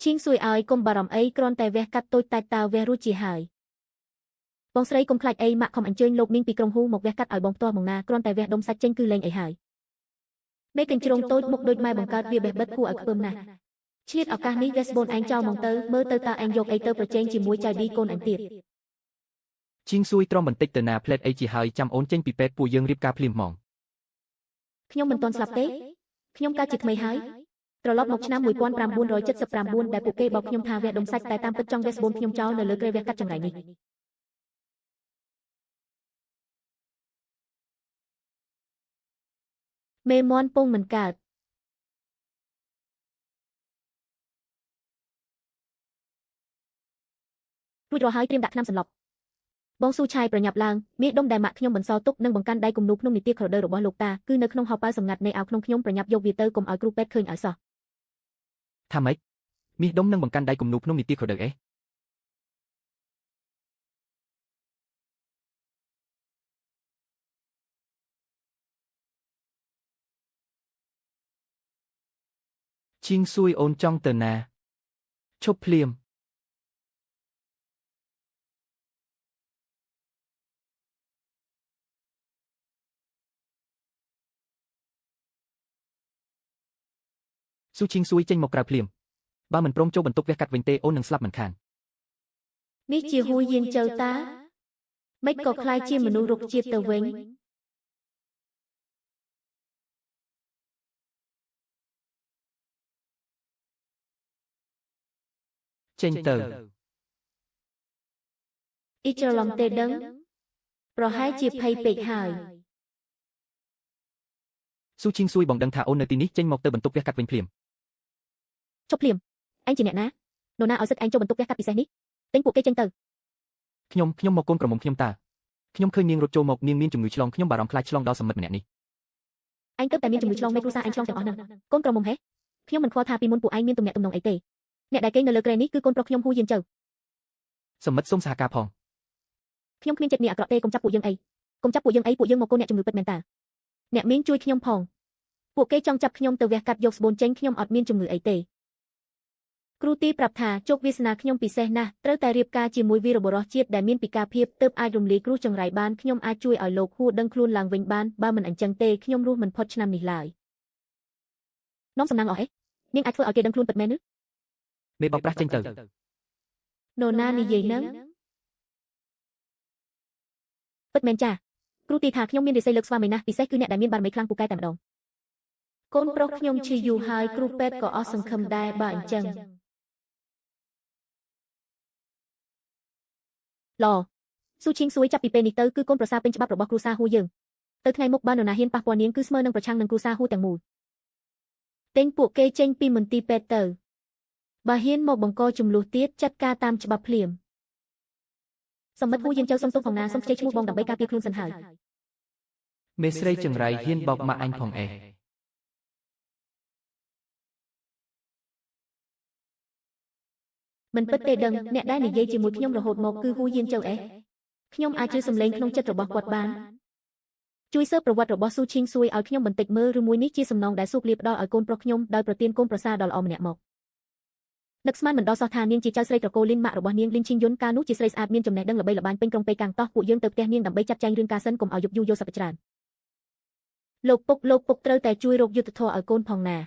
ឈៀងសួយឲ្យកុំបារម្ភអីគ្រាន់តែវះកាត់តូចតាចតើវះរួចជាហើយបងស្រីកុំខ្លាចអីម៉ាក់ខំអញ្ជើញលោកនាងពីក្រុងហ៊ូមកវះកាត់ឲ្យបងផ្ទាល់មកណាគ្រាន់តែវះដុំសាច់ចេញគឺលេងអីហើយមេកញ្ជ្រងតូចមុខដូចម៉ែបង្កើតវាបេះបិទគួរឲ្យខ្ពើមណាស់ឆ្លៀតឱកាសនេះវេសបូនឯងចោលមកទៅមើលទៅតើឯងយកអីទៅប្រជែងជាមួយចៅឌីកូនឯងទៀតឈៀងសួយទ្រាំបន្តិចទៅណាផ្លែតអីជាហើយចាំអូនចេញពីពេទ្យពួកយើងរៀបការភ្លាមហ្មងខ្ញុំមិនទាន់ស្លាប់ទេខ្ញុំកើតជាថ្មីហើយត្រឡប់មកឆ្នាំ1979ដែលពួកគេបោកខ្ញុំថាវះដុំសាច់តែតាមពិតចង់វេសបូនខ្ញុំចោលនៅលើគ្រែវះកាត់ចង្រៃនេះមេមន់ពងមិនកើតរួចរាល់ហើយត្រៀមដាក់ថ្នាំសន្លប់បងស៊ូឆាយប្រញាប់ឡើងមាសដុំដែលម៉ាក់ខ្ញុំបន្សល់ទុកនិងបង្កាន់ដៃគំនូក្នុងនីតិខរដូវរបស់លោកតាគឺនៅក្នុងហោប៉ៅសម្ងាត់នៃអាវក្នុងខ្ញុំប្រញាប់យកវាទៅកុំឲ្យគ្រូពេទ្យឃើញឲ្យសោះថាម៉េចមាសដុំនឹងបង្កាន់ដៃគំនូក្នុងនីតិខរដូវអេឈៀងសួយអូនចង់ទៅណាឈប់ភ្លាមស៊ូឈៀងសួយចេញមកក្រៅភ្លាមបើមិនព្រមចូលបន្ទប់វះកាត់វិញទេអូននឹងស្លាប់មិនខាននេះជាហួយយាងជើតាមិនក៏คล้ายជាមនុស្សរុក្ខជាតិទៅវិញចេញទៅអ៊ីច្រឡំទេដឹងប្រហែលជាភ័យពេកហើយស៊ូឈៀងសួយបងដឹងថាអូននៅទីនេះចេញមកទៅបន្ទប់វះកាត់វិញភ្លាមជប់ភ្លាមឯងជាអ្នកណានរណាឲ្យសិតឯងចូលបន្ទប់វះកាត់ពិសេសនេះទិញពួកគេចេញទៅខ្ញុំមកកូនក្រមុំខ្ញុំតាខ្ញុំឃើញនាងរត់ចូលមកនាងមានជំងឺឆ្លងខ្ញុំបារម្ភខ្លាចឆ្លងដល់សមិទ្ធម្នាក់នេះឯងទៅតែមានជំងឺឆ្លងមេគ្រួសារឯងឆ្លងទាំងអស់ហ្នឹងកូនក្រមុំហេខ្ញុំមិនខ្វល់ថាពីមុនពួកឯងមានទំនាក់ទំនងអីទេអ្នកដែលគេងនៅលើក្រែនេះគឺកូនប្រុសខ្ញុំហ៊ូយានជើសមិទ្ធសូមសហការផងខ្ញុំគ្មានចិត្តមានអាក្រក់ទេកុំចាប់ពួកយើងអីពួកយើងមកកូនអ្នកជំងឺពិតមែនតាអ្នកមីងជួយខ្ញុំផងពួកគេចង់ចាប់ខ្ញុំទៅវះកាត់យកស្បូនចេញខ្ញុំអត់មានជំងឺអីទេគ្រូទីប្រាប់ថាជោគវាសនាខ្ញុំពិសេសណាស់ត្រូវតែរៀបការជាមួយវីរបុរសជាតិដែលមានពិការភាពទើបអាចរំលាយគ្រោះចង្រៃបានខ្ញុំអាចជួយឲ្យលោកហ៊ូដឹងខ្លួនឡើងវិញបានបើមិនអញ្ចឹងទេខ្ញុំរស់មិនផុតឆ្នាំនេះឡើយនាំសំណាងអស់ហេនាងអាចធ្វើឲ្យគេដឹងខ្លួនពិតមែនឬមេបោកប្រាស់ចេញទៅនរណានិយាយនឹងពិតមែនចាគ្រូទីថាខ្ញុំមានរិស័យលើកស្វាមីណាស់ពិសេសគឺអ្នកដែលមានបារមីខ្លាំងពូកែតែម្ដងកូនប្រុសខ្ញុំឈឺយូរហើយគ្រូពេទ្យក៏អស់សង្ឃឹមដែរបើអញ្ចឹងឡស៊ូឈៀងសួយចាប់ពីពេលនេះទៅគឺកូនប្រសារពេញច្បាប់របស់គ្រួសារហ៊ូយើងទៅថ្ងៃមុខបើនរណាហ៊ានប៉ះពាល់នាងគឺស្មើនឹងប្រឆាំងនឹងគ្រួសារហ៊ូទាំងមូលទិញពួកគេចេញពីមន្ទីរពេទ្យទៅបើហ៊ានមកបង្កចំនួនទៀតចាត់ការតាមច្បាប់ភ្លាមសមិទ្ធហ៊ូយើងចៅសុំទោសផងណាសុំខ្ចីឈ្មោះបងដើម្បីការពារខ្លួនសិនហើយមេស្រីចង្រៃហ៊ានបោកម៉ាក់អញផងអេមិនពិតទេដឹងអ្នកដែលនិយាយជាមួយខ្ញុំរហូតមកគឺហ៊ូយានជើអេខ្ញុំអាចជឿសំឡេងក្នុងចិត្តរបស់គាត់បានជួយស៊ើបប្រវត្តិរបស់ស៊ូឈៀងសួយឲ្យខ្ញុំបន្តិចមើលឬមួយនេះជាសំណងដែលស៊ូក្លៀបផ្ដល់ឲ្យកូនប្រុសខ្ញុំដោយប្រទានកូនប្រសារដ៏ល្អម្នាក់មកនឹកស្មានមិនដល់សោះថានាងជាចៅស្រីត្រកូលលីនម៉ាក់របស់នាងលីនឈីងយុនកាលនោះជាស្រីស្អាតមានចំណេះដឹងល្បីល្បាញពេញក្រុងប៉េកាំងតោះពួកយើងទៅផ្ទះនាងដើម្បីចាត់ចែងរឿងការសិនកុំឲ្យយប់យូរយកសប្តាហ៍ច្រើនលោកពុកត្រូវតែជួយរកយុទ្ធធម៌ឲ្យកូនផងណា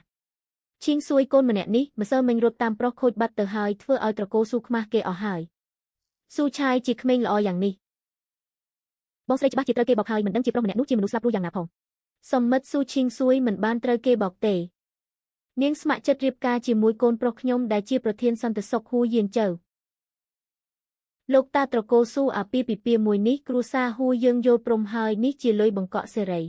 ឈៀងសួយកូនម្នាក់នេះម្សិលមិញរត់តាមប្រុសខូចបាត់ទៅហើយធ្វើឲ្យត្រកូលស៊ូខ្មាស់គេអស់ហើយស៊ូឆាយជាក្មេងល្អយ៉ាងនេះបងស្រីច្បាស់ជាត្រូវគេបោកហើយមិនដឹងជាប្រុសម្នាក់នោះជាមនុស្សស្លាប់រស់យ៉ាងណាផងសមិទ្ធស៊ូឈៀងសួយមិនបានត្រូវគេបោកទេនាងស្ម័គ្រចិត្តរៀបការជាមួយកូនប្រុសខ្ញុំដែលជាប្រធានសន្តិសុខហ៊ូយានជើលោកតាត្រកូលស៊ូអាពីពិពាមួយនេះគ្រួសារហ៊ូយើងយល់ព្រមហើយនេះជាលុយបង្កក់សេរី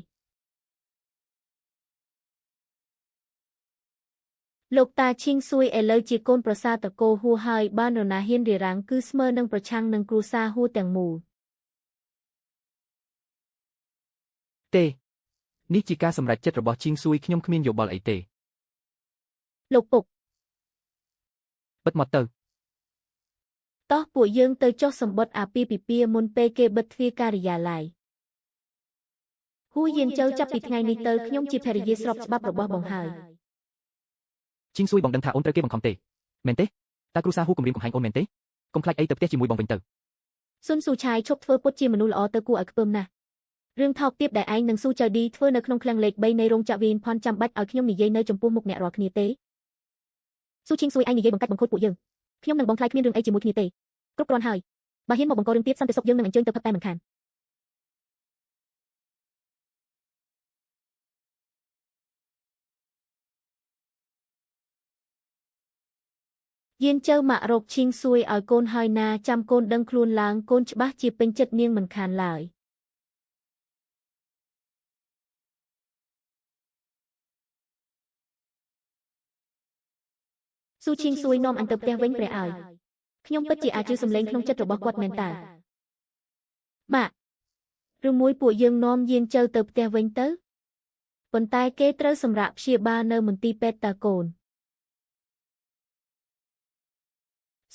លោកតាឈៀងសួយឥឡូវជាកូនប្រសារត្រកូលហ៊ូហើយបាននរណាហ៊ានរារាំងគឺស្មើនឹងប្រឆាំងនឹងគ្រួសារហ៊ូទាំងមូលទេនេះជាការសម្រេចចិត្តរបស់ឈៀងសួយខ្ញុំគ្មានយោបល់អីទេលោកពុកបិទមកទៅតោះពួកយើងទៅចុះសម្បត្តិអាពាហ៍ពិពាហ៍មុនពេលគេបិទទ្វារការិយាល័យហ៊ូយានជើចាប់ពីថ្ងៃនេះទៅខ្ញុំជាភរិយាស្របច្បាប់របស់បងហើយឈៀងសួយបងដឹងថាអូនត្រូវគេបង្ខំទេ មែនទេតើគ្រូសាហ៊ូគំរាមកំហែងអូនមែនទេកុំខ្លាចអីទៅផ្ទះជាមួយបងវិញទៅ ស៊ុនស៊ូឆាយឈប់ធ្វើពុតជាមនុស្សល្អទៅគួរឲ្យខ្ពើមណាស់រឿងថោកទាបដែលឯងនិងស៊ូចៅឌីធ្វើនៅក្នុងឃ្លាំងលេខ3នៃរោងចក្រវីនផនចាំបាច់ឲ្យខ្ញុំនិយាយនៅចំពោះមុខអ្នករាល់គ្នាទេស៊ូឈីងស៊ុយឯងនិយាយបង្កាច់បង្ខូចពួកយើងខ្ញុំនឹងបងខ្លាចគ្មានរឿងអីជាមួយគ្នាទេគ្រប់គ្រាន់ហើយបើហ៊ានមកបង្ករឿងទៀតសន្តិសុខយើងនឹងអញ្ជើញទៅផឹកតែមិនខានយានជើម៉ាក់រកឈីងស៊ុយឲ្យកូនហើយណាចាំកូនដឹងខ្លួនឡើងកូនច្បាស់ជាពេញចិត្តនាងមិនខានឡើយស៊ូឈីងស៊ុយនាំអញទៅផ្ទះវិញព្រះឲ្យខ្ញុំពិតជាអាចជឿសំឡេងក្នុងចិត្តរបស់គាត់មែនតើម៉ាក់ឬមួយពួកយើងនាំយានជើទៅផ្ទះវិញទៅប៉ុន្តែគេត្រូវសម្រាប់ព្យាបាលនៅមន្ទីរពេទ្យតាកូន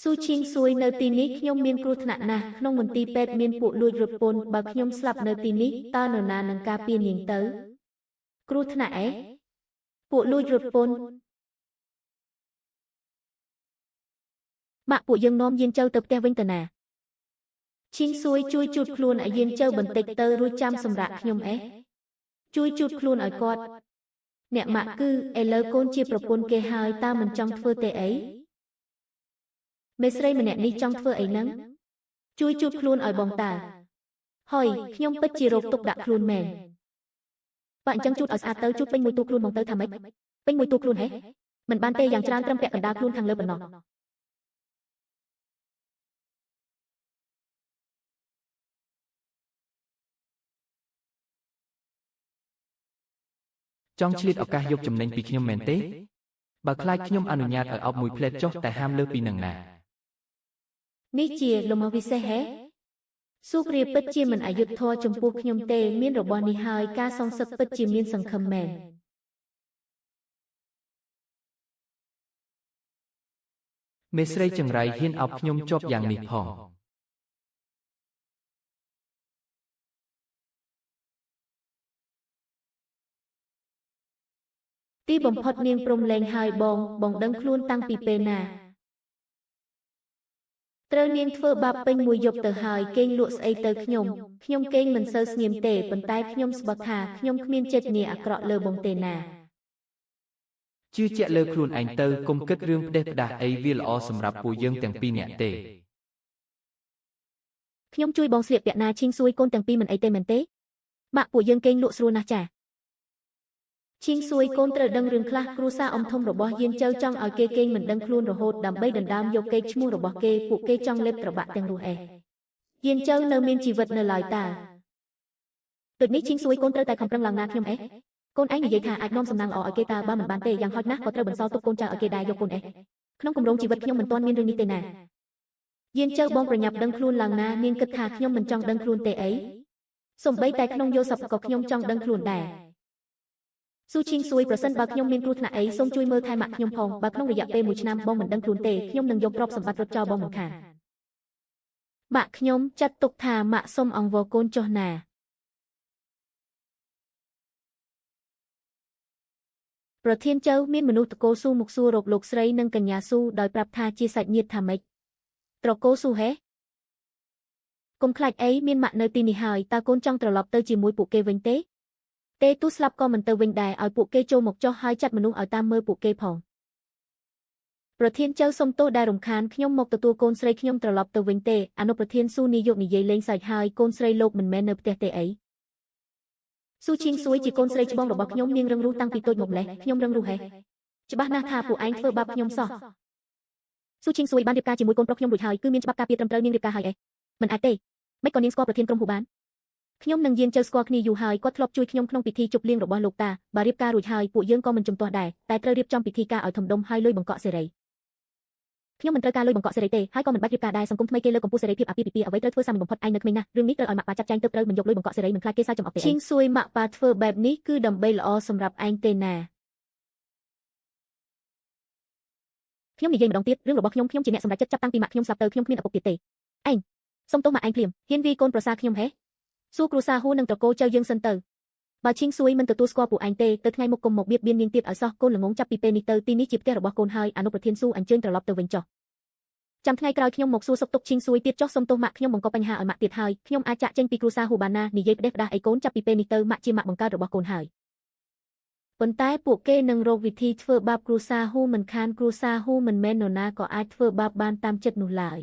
ស៊ូឈីងស៊ុយនៅទីនេះខ្ញុំមានគ្រោះថ្នាក់ណាស់ក្នុងមន្ទីរពេទ្យមានពួកលួចរត់ពន្ធបើខ្ញុំស្លាប់នៅទីនេះតើនរណានឹងការពារនាងទៅគ្រោះថ្នាក់អេពួកលួចរត់ពន្ធម៉ាក់ពួកយើងនាំយានជើទៅផ្ទះវិញទៅណាឈីងស៊ុយជួយជូតខ្លួនឲ្យយានជើបន្តិចទៅរួចចាំសម្រាប់ខ្ញុំអេជួយជូតខ្លួនឲ្យគាត់អ្នកម៉ាក់គឺឥឡូវកូនជាប្រពន្ធគេហើយតើមិនចង់ធ្វើទេអីមេស្រីម្នាក់នេះចង់ធ្វើអីហ្នឹងជួយជូតខ្លួនឲ្យបងតើហើយខ្ញុំពិតជារោគទុកដាក់ខ្លួនមែនបើអញ្ចឹងជូតឲ្យស្អាតទៅជូតពេញមួយទូខ្លួនបងទៅថាម៉េចពេញមួយទូខ្លួនហេមិនបានទេយ៉ាងច្រើនត្រឹមពាក់កណ្ដាលខ្លួនខាងលើប៉ុណ្ណោះចង់ឆ្លៀតឱកាសយកចំណេញពីខ្ញុំមែនទេបើខ្លាចខ្ញុំអនុញ្ញាតឲ្យអោបមួយផ្លែតចុះតែហាមលើសពីនឹងណានេះជាលំអវិសេសហេស៊ូគ្រាពិតជាមិនអយុត្តិធម៌ចំពោះខ្ញុំទេមានរបស់នេះហើយការសងសឹកពិតជាមានសង្ឃឹមមែនមេស្រីចង្រៃហ៊ានអោបខ្ញុំជាប់យ៉ាងនេះផងទីបំផុតនាងព្រមលែងហើយបងដឹងខ្លួនតាំងពីពេលណាត្រូវនាងធ្វើបាបពេញមួយយប់ទៅហើយគេងលក់ស្អីទៅខ្ញុំគេងមិនសូវស្ងៀមទេប៉ុន្តែខ្ញុំស្បត់ថាខ្ញុំគ្មានចេតនាអាក្រក់លើបងទេណាជឿជាក់លើខ្លួនឯងទៅកុំគិតរឿងផ្ដេសផ្ដាសអីវាល្អសម្រាប់ពួកយើងទាំងពីរនាក់ទេខ្ញុំជួយបងស្លៀកពាក់ណាឈីងស៊ុយកូនទាំងពីរមិនអីទេមែនទេម៉ាក់ពួកយើងគេងលក់ស្រួលណាស់ចាឈីងស៊ុយកូនត្រូវដឹងរឿងខ្លះគ្រួសារអ៊ំធំរបស់យានជើចង់ឲ្យគេគេងមិនដឹងខ្លួនរហូតដើម្បីដណ្ដើមយកកេរ្តិ៍ឈ្មោះរបស់គេពួកគេចង់លេបត្របាក់ទាំងរស់អេយានជើនៅមានជីវិតនៅឡើយតើដូចនេះឈីងស៊ុយកូនត្រូវតែខំប្រឹងឡើងណាខ្ញុំអេកូនឯងនិយាយថាអាចនាំសំណាងល្អឲ្យគេតើបើមិនបានទេយ៉ាងហោចណាស់ក៏ត្រូវបន្សល់ទុកកូនចៅឲ្យគេដែរយកកូនអេក្នុងគម្រោងជីវិតខ្ញុំមិនទាន់មានរឿងនេះទេណាយានជើបងប្រញាប់ដឹងខ្លួនឡើងណានាងគិតថាខ្ញុំមិនចង់ដឹងខ្លួនទេអីសូម្បីតែក្នុងយោសពក៏ខ្ញុំចង់ដឹងខ្លួនដែរស៊ូឈីងស៊ុយប្រសិនបើខ្ញុំមានគ្រោះថ្នាក់អីសូមជួយមើលថែម៉ាក់ខ្ញុំផងបើក្នុងរយៈពេល1ឆ្នាំបងមិនដឹងខ្លួនទេខ្ញុំនឹងយកទ្រព្យសម្បត្តិរត់ចោលបងមិនខានម៉ាក់ខ្ញុំចាត់ទុកថាម៉ាក់សុំអង្វរកូនចុះណាប្រធានចៅមានមនុស្សតកូស៊ូមកសួររកលោកស្រីនិងកញ្ញាស៊ូដោយប្រាប់ថាជាសាច់ញាតិថាម៉េចត្រកូស៊ូហេកុំខ្លាចអីមានម៉ាក់នៅទីនេះហើយតើកូនចង់ត្រឡប់ទៅជាមួយពួកគេវិញទេទូស្លាប់ក៏មិនទៅវិញដែរឲ្យពួកគេចូលមកចុះហើយចាត់មនុស្សឲ្យតាមមើលពួកគេផងប្រធានចៅសុំទោសដែលរំខានខ្ញុំមកទទួលកូនស្រីខ្ញុំត្រឡប់ទៅវិញទេអនុប្រធានស៊ូនាយកនិយាយលេងសើចហើយកូនស្រីលោកមិនមែននៅផ្ទះទេអីស៊ូឈីងស៊ុយជាកូនស្រីច្បងរបស់ខ្ញុំនាងរងរូសតាំងពីតូចមកម្លេះខ្ញុំរងរូសហេច្បាស់ណាស់ថាពួកឯងធ្វើបាបខ្ញុំសោះស៊ូឈីងស៊ុយបានរៀបការជាមួយកូនប្រុសខ្ញុំរួចហើយគឺមានច្បាប់ការពារត្រឹមត្រូវនាងរៀបការហើយអេមិនអាចទេមិនក៏នាងស្គាល់ប្រធានក្រុមហ៊ូបានខ្ញុំនឹងយានជើស្គាល់គ្នាយូរហើយគាត់ធ្លាប់ជួយខ្ញុំក្នុងពិធីជប់លៀងរបស់លោកតាបើរៀបការរួចហើយពួកយើងក៏មិនជំទាស់ដែរតែត្រូវរៀបចំពិធីការឲ្យធំដុំហើយលុយបង្កក់សេរីខ្ញុំមិនត្រូវការលុយបង្កក់សេរីទេហើយក៏មិនបាច់រៀបការដែរសង្គមថ្មីគេលើកកម្ពស់សេរីភាពអាពាហ៍ពិពាហ៍អ្វីត្រូវធ្វើសាមញ្ញបំផុតឯងនៅក្មេងណាស់រឿងនេះត្រូវឲ្យម៉ាក់ប៉ាចាត់ចែងទៅត្រូវមិនយកលុយបង្កក់សេរីមិនខ្លាចគេសើចចំអកទេឈីងស៊ុយម៉ាក់ប៉ាធ្វើបែបនេះគឺដើម្បីល្អសម្រាប់ឯងទេណាខ្ញុំនិយាយម្ដងទៀតរឿងរបស់ខ្ញុំជាអ្នកសម្រេចចិត្តចាប់តាំងពីម៉ាក់ខ្ញុំស្លាប់ទៅខ្ញុំគ្មានឪពុកទៀតទេឯងសុំទោសម៉ាក់ឯងភ្លាមហ៊ានវីកូនប្រសាខ្ញុំហេសួរគ្រូសាហ៊ូនឹងត្រកូលចៅយើងសិនទៅ បើឈីងស៊ុយមិនទទួលស្គាល់ពួកឯងទេទៅថ្ងៃមុខកុំមកបៀតបៀននាងទៀតឲ្យសោះកូនល្ងងចាប់ពីពេលនេះទៅទីនេះជាផ្ទះរបស់កូនហើយអនុប្រធានស៊ូអញ្ជើញត្រឡប់ទៅវិញចុះចាំថ្ងៃក្រោយខ្ញុំមកសួរសុខទុក្ខឈីងស៊ុយទៀតចុះសុំទោសម៉ាក់ខ្ញុំបង្កបញ្ហាឲ្យម៉ាក់ទៀតហើយខ្ញុំអាចចាក់ចេញពីគ្រួសារហ៊ូបាណានិយាយផ្ដេសផ្ដាសអីកូនចាប់ពីពេលនេះទៅម៉ាក់ជាម៉ាក់បង្កើតរបស់កូនហើយប៉ុន្តែពួកគេនឹងរកវិធីធ្វើបាបគ្រួសារហ៊ូមិនខានគ្រួសារហ៊ូមិនមែននរណាក៏អាចធ្វើបាបបានតាមចិត្តនោះឡើយ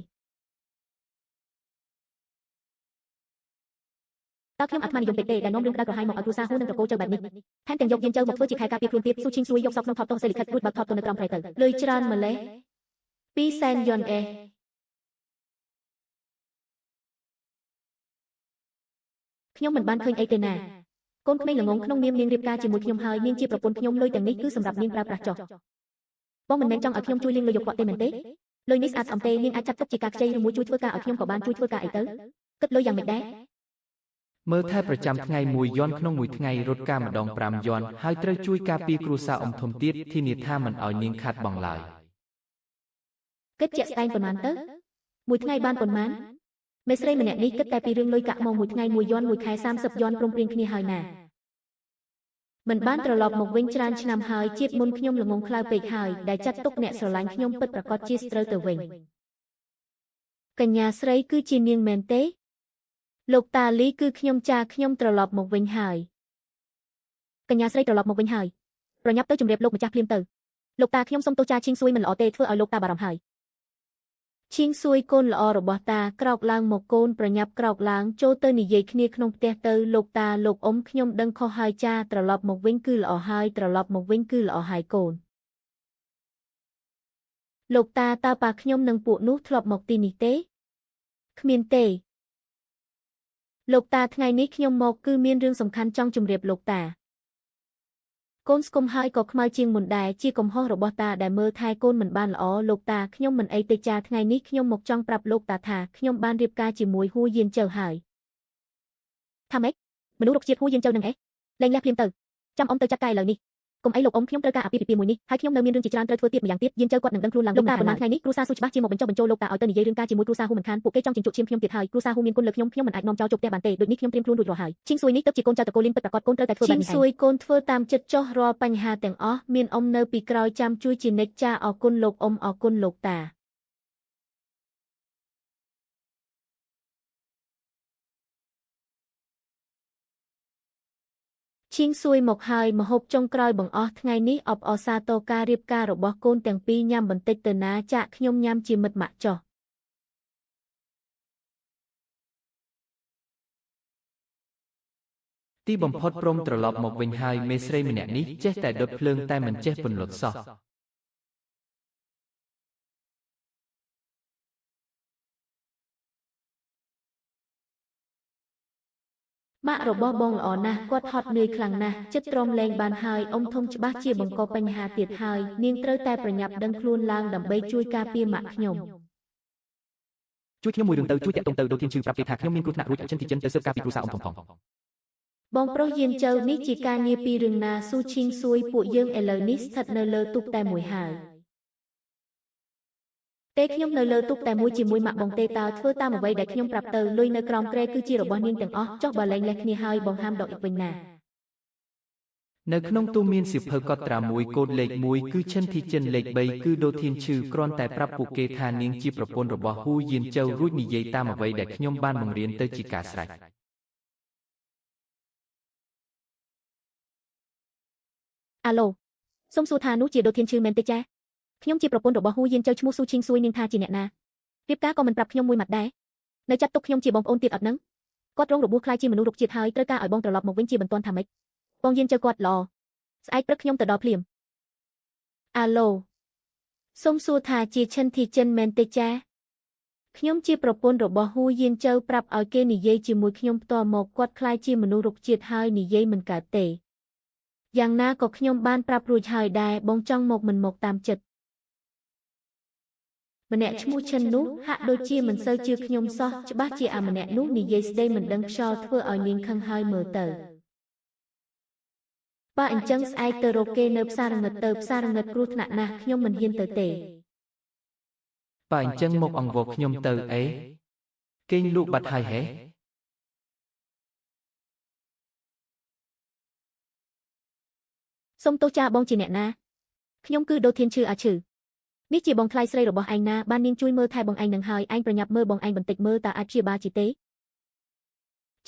តើខ្ញុំអាត្មានិយមពេកទេដែលនាំរឿងក្តៅក្រហាយមកឲ្យគ្រួសារហ៊ូនិងត្រកូលចៅបែបនេះថែមទាំងយកយានចៅមកធ្វើជាខែការពារខ្លួនទៀតស៊ូឈីងស៊ុយយកសពក្នុងថតទោសសេលីខិតរួចបើកថតទៅនៅក្រោមព្រៃទៅលុយច្រើនម្លេះ2សែនយន់អេខ្ញុំមិនបានឃើញអីទេណាកូនក្មេងល្ងងក្នុងនាមនាងរៀបការជាមួយខ្ញុំហើយនាងជាប្រពន្ធខ្ញុំលុយទាំងនេះគឺសម្រាប់នាងប្រើប្រាស់ចុះបងមិនមែនចង់ឲ្យខ្ញុំជួយលាងលុយយកគាត់ទេមែនទេលុយនេះស្អាតស្អំទេនាងអាចចាត់ទុកជាការខ្ចីឬមួយជួយធ្វើការឲ្យខ្ញុំក៏បានជួយធ្វើការអីទៅគិតលុយយ៉ាងម៉េចដែរមើលថែប្រចាំថ្ងៃ1យន់ក្នុងមួយថ្ងៃរត់ការម្ដង5យន់ហើយត្រូវជួយការពារគ្រួសារអ៊ំធំទៀតធានាថាមិនឲ្យនាងខាត់បងឡើយគិតជាក់ស្ដែងប៉ុន្មានទៅមួយថ្ងៃបានប៉ុន្មានមេស្រីម្នាក់នេះគិតតែពីរឿងលុយកាក់មកមួយថ្ងៃ1យន់មួយខែ30យន់ព្រមព្រៀងគ្នាហើយណាមិនបានត្រឡប់មកវិញច្រើនឆ្នាំហើយជាតិមុនខ្ញុំល្ងងខ្លៅពេកហើយដែលចាត់ទុកអ្នកស្រឡាញ់ខ្ញុំពិតប្រាកដជាស្ត្រូវទៅវិញកញ្ញាស្រីគឺជានាងមែនទេលោកតាលីគឺខ្ញុំចាខ្ញុំត្រឡប់មកវិញហើយកញ្ញាស្រីត្រឡប់មកវិញហើយប្រញាប់ទៅជម្រាបលោកម្ចាស់ភ្លាមទៅលោកតាខ្ញុំសុំទោសចាឈីងស៊ុយមិនល្អទេធ្វើឲ្យលោកតាបារម្ភហើយឈីងស៊ុយកូនល្អរបស់តាក្រោកឡើងមកកូនប្រញាប់ក្រោកឡើងចូលទៅនិយាយគ្នាក្នុងផ្ទះទៅលោកតាលោកអ៊ំខ្ញុំដឹងខុសហើយចាត្រឡប់មកវិញគឺល្អហើយត្រឡប់មកវិញគឺល្អហើយកូនលោកតាតើប៉ាខ្ញុំនិងពួកនោះធ្លាប់មកទីនេះទេគ្មានទេលោកតាថ្ងៃនេះខ្ញុំមកគឺមានរឿងសំខាន់ចង់ជម្រាបលោកតាកូនស្គមហើយក៏ខ្មៅជាងមុនដែរជាកំហុសរបស់តាដែលមើលថែកូនមិនបានល្អលោកតាខ្ញុំមិនអីទេចាថ្ងៃនេះខ្ញុំមកចង់ប្រាប់លោកតាថាខ្ញុំបានរៀបការជាមួយហ៊ូយានជើហើយថាម៉េចមនុស្សរុកជាតិហ៊ូយានជើនឹងលែងលះភ្លាមទៅចាំអ៊ំទៅចាត់ការឥឡូវនេះកុំអីលោកអ៊ំខ្ញុំត្រូវការអាពាហ៍ពិពាហ៍មួយនេះហើយខ្ញុំនៅមានរឿងជាច្រើនត្រូវធ្វើទៀតម្យ៉ាងទៀតយានជើគាត់នឹងដឹងខ្លួនឡើងលោកតាប៉ុន្មានថ្ងៃនេះគ្រូសាស៊ូច្បាស់ជាមកបញ្ចុះបញ្ចូលលោកតាឲ្យទៅនិយាយរឿងការជាមួយគ្រូសាហ៊ូមិនខានពួកគេចង់ជញ្ជក់ឈាមខ្ញុំទៀតហើយគ្រូសាហ៊ូមានគុណលើខ្ញុំមិនអាចនាំចោលជុកផ្ទះបានទេដូចនេះខ្ញុំត្រៀមខ្លួនរួចរាល់ហើយឈីងស៊ុយនេះទៅជាកូនចៅតកូលលៀនពិតប្រាកដកូនត្រូវតែធ្វើបែបនេះឈីងស៊ុយកូនធ្វើតាមចិត្តចុះរាល់បញ្ហាទាំងអស់មានអ៊ំនៅពីក្រោយចាំជួយជានិច្ចចាអរគុណលោកអ៊ំអរគុណលោកតាឈីងស៊ុយមកហើយមហូបចុងក្រោយបង្អស់ថ្ងៃនេះអបអសាទរការរៀបការរបស់កូនទាំងពីរញ៉ាំបន្តិចទៅណាចាក់ខ្ញុំញ៉ាំជាមិត្តម៉ាក់ចុះទីបំផុតព្រមត្រឡប់មកវិញហើយមេស្រីម្នាក់នេះចេះតែដុតភ្លើងតែមិនចេះពន្លត់សោះម៉ាក់របស់បងល្អណាស់គាត់ហត់នឿយខ្លាំងណាស់ចិត្តទ្រាំលែងបានហើយអ៊ំធំច្បាស់ជាបង្កបញ្ហាទៀតហើយនាងត្រូវតែប្រញាប់ដឹងខ្លួនឡើងដើម្បីជួយការពារម៉ាក់ខ្ញុំជួយខ្ញុំមួយរឿងទៅជួយតាក់ទងទៅដូនធានជឿប្រាប់គេថាខ្ញុំមានគ្រោះថ្នាក់រួចអចិន្តិចិនទៅស៊ើបការពីគ្រួសារអ៊ំធំបងប្រុសយានជើនេះជាការងារពីរឿងណាស៊ូឈីងស៊ុយពួកយើងឥឡូវនេះស្ថិតនៅលើទូកតែមួយហើយទេខ្ញុំនៅលើទូកតែមួយជាមួយម៉ាក់បងទេតើធ្វើតាមអ្វីដែលខ្ញុំប្រាប់ទៅលុយនៅក្រោមគ្រែគឺជារបស់នាងទាំងអស់ចុះបើលែងលះគ្នាហើយបងហាមដកវិញណានៅក្នុងទូមានសៀវភៅកត់ត្រាមួយកូដលេខ1គឺឈិនធីចិនលេខ3គឺដូធានឈឺគ្រាន់តែប្រាប់ពួកគេថានាងជាប្រពន្ធរបស់ហ៊ូយានជើរួចនិយាយតាមអ្វីដែលខ្ញុំបានបង្រៀនទៅជាការស្រេចអាឡូសុំសួរថានោះជាដូធានឈឺមែនទេចាខ្ញុំជាប្រពន្ធរបស់ហ៊ូយានជើឈ្មោះស៊ូឈីងស៊ុយនាងថាជាអ្នកណារៀបការក៏មិនប្រាប់ខ្ញុំមួយម៉ាត់ដែរនៅចាត់ទុកខ្ញុំជាបងប្អូនទៀតអត់ហ្នឹងគាត់រងរបួសខ្លាចជាមនុស្សរុកជាតិហើយត្រូវការឲ្យបងត្រឡប់មកវិញជាបន្ទាន់ថាម៉េចបងយានជើគាត់ល្អស្អែកព្រឹកខ្ញុំទៅដល់ភ្លាមអាឡូសុំសួរថាជាឈិនធីចិនមែនទេចាខ្ញុំជាប្រពន្ធរបស់ហ៊ូយានជើប្រាប់ឲ្យគេនិយាយជាមួយខ្ញុំផ្ទាល់មកគាត់ខ្លាចជាមនុស្សរុកជាតិហើយនិយាយមិនកើតទេយ៉ាងណាក៏ខ្ញុំបានប្រាប់រួចហើយដែរបងចង់មកមិនមកតាមចិត្តម្នាក់ឈ្មោះឈិននោះហាក់ដូចជាមិនសូវជឿខ្ញុំសោះច្បាស់ជាអាម្នាក់នោះនិយាយស្ដីមិនដឹងខ្យល់ធ្វើឲ្យនាងខឹងហើយមើលទៅបើអញ្ចឹងស្អែកទៅរកគេនៅផ្សាររងឹតទៅផ្សាររងឹតគ្រោះថ្នាក់ណាស់ខ្ញុំមិនហ៊ានទៅទេបើអញ្ចឹងមកអង្វរខ្ញុំទៅអេគេងលក់បាត់ហើយហេ សុំទោសចាបងជាអ្នកណាខ្ញុំគឺដូធានឈឺអាឈឺនេះជាបងថ្លៃស្រីរបស់ឯងណាបាននាងជួយមើលថែបងឯងនឹងហើយឯងប្រញាប់មើលបងឯងបន្តិចមើលតើអាចព្យាបាលជាទេ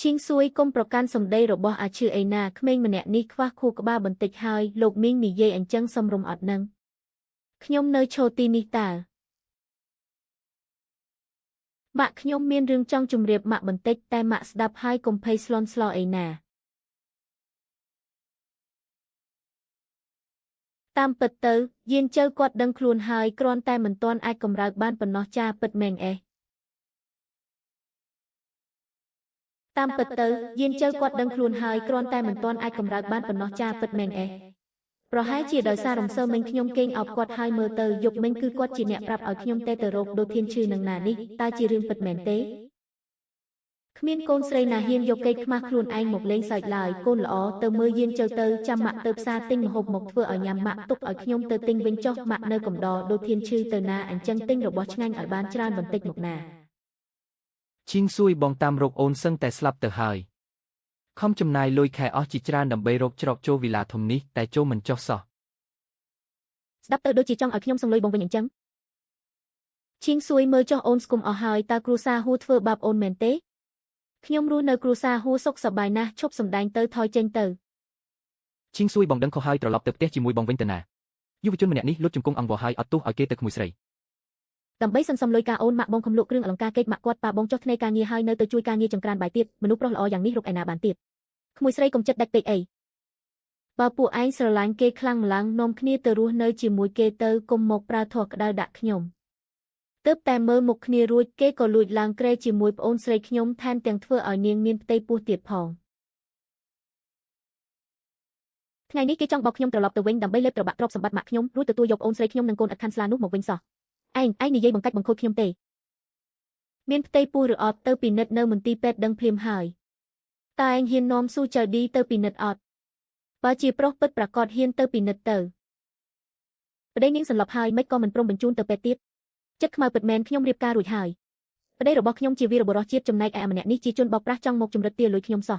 ឈីងស៊ួយកុំប្រកាន់សម្ដីរបស់អាឈឺឯណាក្មេងម្នាក់នេះខ្វះខួរក្បាលបន្តិចហើយលោកមីងនិយាយអញ្ចឹងសំរុំអត់នឹងខ្ញុំនៅឈរទីនេះតើម៉ាក់ខ្ញុំមានរឿងចង់ជម្រាបម៉ាក់បន្តិចតែម៉ាក់ស្ដាប់ហើយកុំភ័យស្លន់ស្លោឯណាតាមពិតទៅយានជើគាត់ដឹងខ្លួនហើយគ្រាន់តែមិនទាន់អាចកម្រើកបានប៉ុណ្ណោះចាពិតមែនអេតាមពិតទៅយានជើគាត់ដឹងខ្លួនហើយគ្រាន់តែមិនទាន់អាចកម្រើកបានប៉ុណ្ណោះចាពិតមែនអេប្រហែលជាដោយសាររំសើមិញខ្ញុំគេងអោបគាត់ហើយមើលទៅយប់មិញគឺគាត់ជាអ្នកប្រាប់ឲ្យខ្ញុំទៅរកដូធានឈឺនឹងណានេះតើជារឿងពិតមែនទេគ្មានកូនស្រីណាហ៊ានយកកេកខ្មាស់ខ្លួនឯងមកលេងសើចឡើយកូនល្អទៅមើលយានជើទៅចាំម៉ាក់ទៅផ្សារទិញម្ហូបមកធ្វើឲ្យញ៉ាំម៉ាក់ទុកឲ្យខ្ញុំទៅទិញវិញចុះម៉ាក់នៅកំដរដូធានឈឺទៅណាអញ្ចឹងទិញរបស់ឆ្ងាញ់ឲ្យបានច្រើនបន្តិចមកណាឈីងស៊ួយបងតាមរកអូនសឹងតែស្លាប់ទៅហើយខំចំណាយលុយខែអស់ជាច្រើនដើម្បីរកច្រកចូលវិឡាធំនេះតែចូលមិនចុះសោះស្ដាប់ទៅដូចជាចង់ឲ្យខ្ញុំសង្លុយបងវិញអញ្ចឹងឈីងស៊ួយមើលចុះអូនស្គុំអស់ហើយតើគ្រូសាហ៊ូធ្វើបាបអូនមែនទេខ្ញុំរស់នៅគ្រួសារហ៊ូសុខសប្បាយណាស់ឈប់សម្ដែងទៅថយចេញទៅឈីងស៊ួយបងដឹងខុសហើយត្រឡប់ទៅផ្ទះជាមួយបងវិញទៅណាយុវជនម្នាក់នេះលុតជង្គង់អង្វរហើយអត់ទោសឲ្យគេទៅក្មួយស្រីដើម្បីសន្សំលុយការអូនម៉ាក់បងខំលក់គ្រឿងអលង្ការកេកម៉ាក់គាត់ប៉ាបងចុះថ្នេរការងារហើយនៅទៅជួយការងារចង្ក្រានបាយទៀតមនុស្សប្រុសល្អយ៉ាងនេះរកឯណាបានទៀតក្មួយស្រីកុំចិត្តដាច់ពេកអីបើពួកឯងស្រឡាញ់គេខ្លាំងម្ល៉េះនាំគ្នាទៅរស់នៅជាមួយគេទៅកុំមកប្រើធោះក្តៅដាក់ខ្ញុំទើបតែមើលមុខគ្នារួចគេក៏លួចឡើងក្រែជាមួយប្អូនស្រីខ្ញុំថែមទាំងធ្វើឲ្យនាងមានផ្ទៃពោះទៀតផងថ្ងៃនេះគេចង់បោកខ្ញុំត្រឡប់ទៅវិញដើម្បីលេបត្របាក់ទ្រព្យសម្បត្តិម៉ាក់ខ្ញុំរួចទទួលយកប្អូនស្រីខ្ញុំនិងកូនឥតខាន់ស្លានោះមកវិញសោះឯងនិយាយបង្កាច់បង្ខូចខ្ញុំទេមានផ្ទៃពោះឬអត់ទៅពិនិត្យនៅមន្ទីរពេទ្យដឹងភ្លាមហើយតើឯងហ៊ាននាំស៊ូចៅឌីទៅពិនិត្យអត់បើជាប្រុសពិតប្រាកដហ៊ានទៅពិនិត្យទៅប្តីនាងសន្លប់ហើយមិនក៏មិនព្រមបញ្ជូនទៅពេទ្យទៀតចិត្តខ្មៅពិតមែនខ្ញុំរៀបការរួចហើយប្តីរបស់ខ្ញុំជាវីរបុរសជាតិចំណែកឯម្នាក់នេះជាជនបោកប្រាស់ចង់មកជំរិតទារលុយខ្ញុំសោះ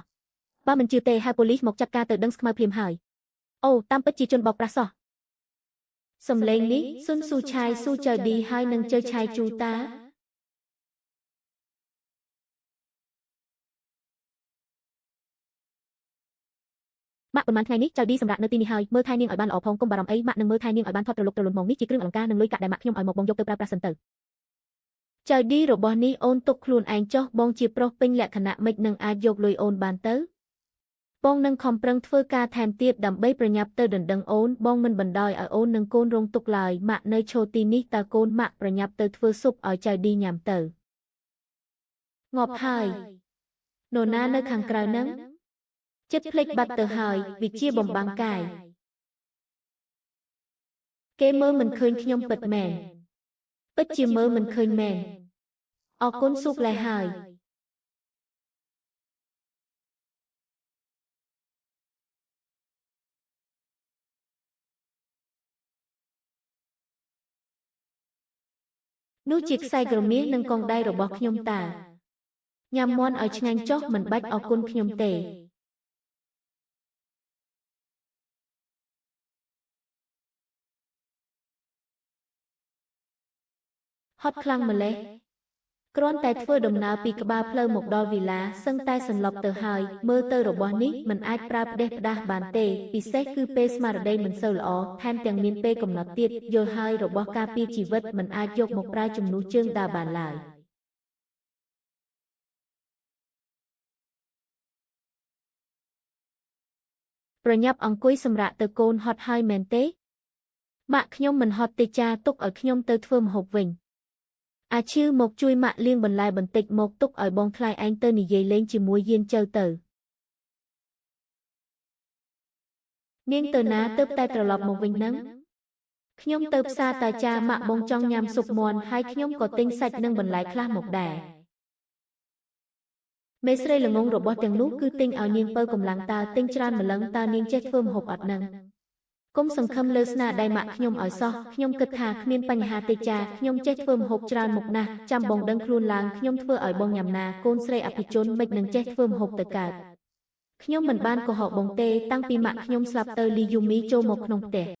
បើមិនជឿទេហៅប៉ូលីសមកចាត់ការទៅដឹងស្មៅភ្លាមហើយអូតាមពិតជាជនបោកប្រាស់សោះសំឡេងនេះស៊ុនស៊ូឆាយស៊ូចៅឌីហើយនឹងជើឆាយជូតាម៉ាក់ប៉ុន្មានថ្ងៃនេះចៅឌីសម្រាប់នៅទីនេះហើយមើលថែនាងឲ្យបានល្អផងកុំបារម្ភអីម៉ាក់នឹងមើលថែនាងឲ្យបានថត់ត្រឡុកត្រលន់មកនេះជាគ្រឿងអលង្ការនិងលុយកាក់ដែលម៉ាក់ខ្ញុំឲ្យមកបងយកទៅប្រើប្រាស់សិនទៅចៅឌីរបស់នេះអូនទុកខ្លួនឯងចុះបងជាប្រុសពេញលក្ខណៈមិននឹងអាចយកលុយអូនបានទៅបងនឹងខំប្រឹងធ្វើការថែមទៀតដើម្បីប្រញាប់ទៅដណ្ដឹងអូនបងមិនបណ្ដោយឲ្យអូននឹងកូនរងទុកឡើយម៉ាក់នៅឈរទីនេះតើកូនម៉ាក់ប្រញាប់ទៅធ្វើស៊ុបឲ្យចៅឌីញ៉ាំទៅងាប់ហើយនរណានៅខាងក្រៅហ្នឹងចិត្តភ្លេចបាត់ទៅហើយវាជាបំបាំងកាយគេមើលមិនឃើញខ្ញុំពិតមែនពិតជាមើលមិនឃើញមែនអរគុណស៊ូកលែហើយនោះជាខ្សែក្រមាសនិងកងដៃរបស់ខ្ញុំតាញ៉ាំមាន់ឲ្យឆ្ងាញ់ចុះមិនបាច់អរគុណខ្ញុំទេហត់ខ្លាំងម្លេះគ្រាន់តែធ្វើដំណើរពីក្បាលផ្លូវមកដល់វីឡាសឹងតែសន្លប់ទៅហើយមើលទៅរបស់នេះមិនអាចប្រើផ្ដេសផ្ដាសបានទេពិសេសគឺពេលស្មារតីមិនសូវល្អថែមទាំងមានពេលកំណត់ទៀតយល់ហើយរបស់ការពារជីវិតមិនអាចយកមកប្រើជំនួសជើងដើរបានឡើយប្រញាប់អង្គុយសម្រាកទៅកូនហត់ហើយមែនទេម៉ាក់ខ្ញុំមិនហត់ទេចាទុកឲ្យខ្ញុំទៅធ្វើម្ហូបវិញអាឈឺមកជួយម៉ាក់លាងបន្លែបន្តិចមកទុកឲ្យបងថ្លៃឯងទៅនិយាយលេងជាមួយយានជើទៅនាងទៅណាទើបតែត្រឡប់មកវិញហ្នឹងខ្ញុំទៅផ្សារតាចាម៉ាក់បងចង់ញ៉ាំស៊ុបមាន់ហើយខ្ញុំក៏ទិញសាច់និងបន្លែខ្លះមកដែរមេស្រីល្ងងរបស់ទាំងនោះគឺទិញឲ្យនាងពៅកម្លាំងតើទិញច្រើនម្លឹងតើនាងចេះធ្វើម្ហូបអត់ហ្នឹងគុំសង្ឃឹមលើស្នាដៃម៉ាក់ខ្ញុំឲ្យសោះខ្ញុំគិតថាគ្មានបញ្ហាទេចាខ្ញុំចេះធ្វើម្ហូបច្រើនមុខណាស់ចាំបងដឹងខ្លួនឡើងខ្ញុំធ្វើឲ្យបងញ៉ាំណាកូនស្រីអភិជនមិននឹងចេះធ្វើម្ហូបទៅកើត ខ្ញុំមិនបានកុហកបងទេតាំងពីម៉ាក់ខ្ញុំស្លាប់ទៅលីយូមីចូលមកក្នុងផ្ទះ